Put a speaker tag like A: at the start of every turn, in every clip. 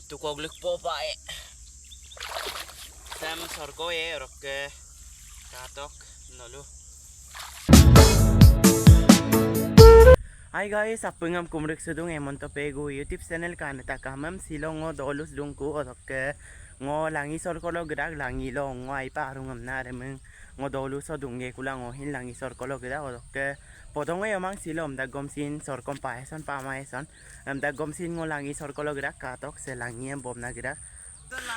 A: tukoglik po pa Sam sorko rokke katok nolu. Hi guys, apungam kumrik sudung emon to pegu YouTube channel kan takamam silongo dolus dungku rokke ngo langi sorkolo gerak langi lo ngo ai parungam naremeng ngo dolus dungge kulang ngo hin langi sorkolo gerak rokke podongo yamang silom da gomsin sorkom paeson pamaeson da gomsin ngo langi sorkolo gerak katok se langi em bomna gerak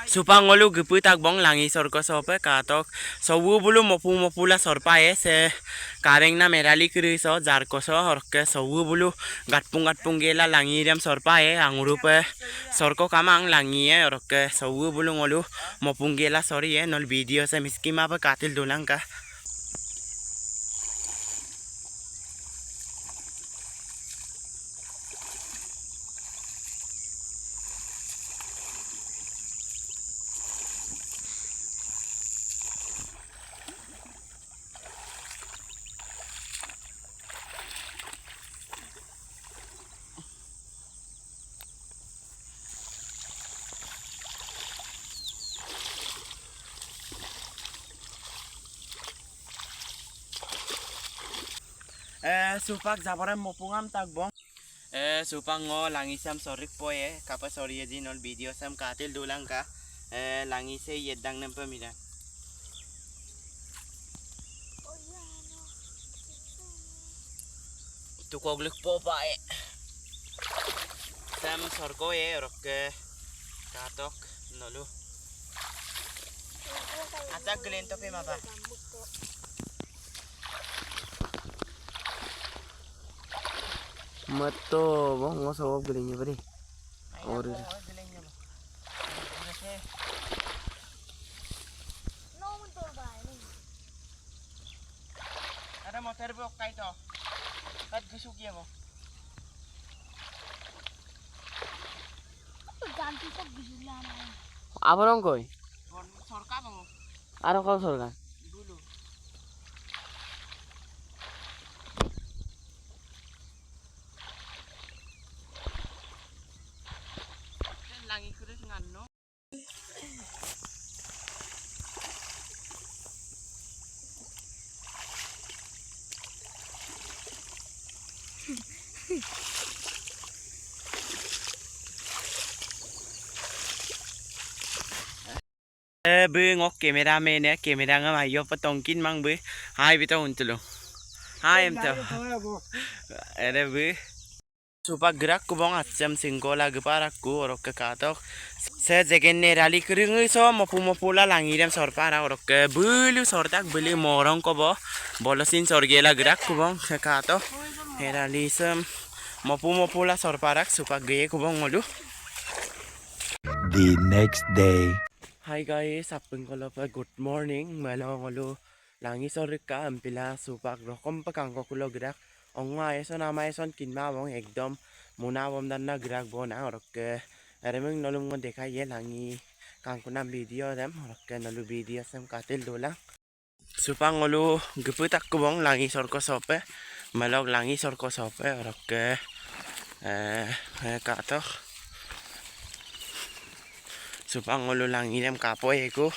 A: supangolu geputak bong langi sorko sope katok sowu bulu mopula sorpae se kareng na merali kriso jarko so horke sowu bulu gatpung gela langi rem sorpae angurupe sorko kamang langi horke sowu bulu ngolu mopung gela sorry nol video se miskima pa katil dulangka supak jabaran mopungam tagbong supang ngo langi sam sorik po kapa sorry di nol video sam katil dulang ka langi se yedang nem pemida tukoglik po pa sam sorko rokke katok nolu atak gelento pe mapa Mato, bang, mau sawab gelingnya beri. Ori. Ada motor bok kai to. Kat gusuk ya mo. Ganti kok gusuk lama. Apa dong koi? Sorka bang. Ada kau sorka? Dulu. Langi kurus ngano bư ngok cameraman camera ngam ayo patongkin mang bư hai bito untulo hai em to ada bư supak gerak kubong atsam singkola geparakku orok ke katok se jegenne rali keringi so mopula langirem sorpara orok ke bulu sortak beli morong kobo bolosin sorgela gerak kubong ke katok herali sem mopula sorparak supak geye kubong ngolu.
B: The next day.
A: Hi guys, apeng kolo pa good morning malo ngolu langi sorik ka ampila supak rokom pakangko kulo gerak onga eson ama eson kinma bong ekdom muna bom dan na gerak bona orok remeng nolum ngon dekha ye langi kangkunam video dem orok nolu video sem katil dola supang ngolu geputak kubong langi sorko sope malok langi sorko sope orok katok supang ngolu langi dem kapoy ko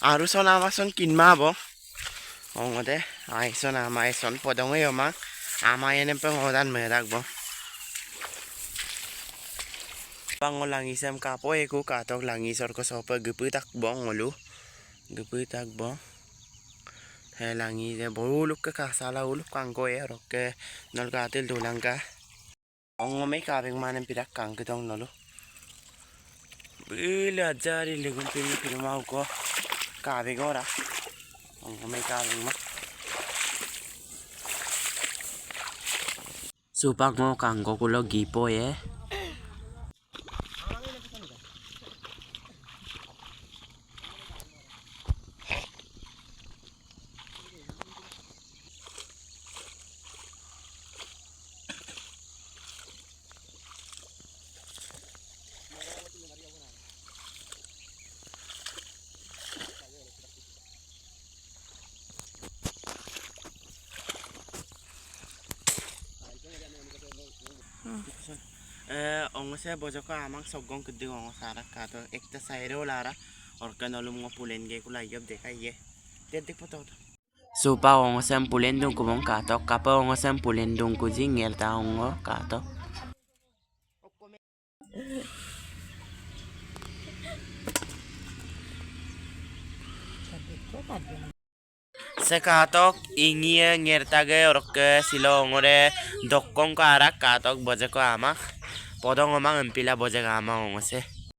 A: aruson ama son kinma bong ongote aison ama eson podong yo mang ama yenem pengodan medak bong pango langi sem kapoy ko katok langi sorko sopa geputak bong ngolu geputak bong he langi de boluk ke kasala uluk kangko rokke nol katil dulang ka ongo me kabeng manem pidak kang ketong nolu bila jari legun pili mau ko kabeng ora ongo me kabeng ma supak mo kangko kulo gipo ongose bojo ko amang soggong kudu ongos arak kato ekta saire olara orkan olum ngo pulen ge kula yob dekai ye dedik poto supa ongosem pulen dung kumong kato kapa ongosem pulen dung kuji ngerta ongo kato sekatok ingie ngertage orke silo ongore dokkong ko arak katok bojo ko amak podong omang empila bojo ama ongose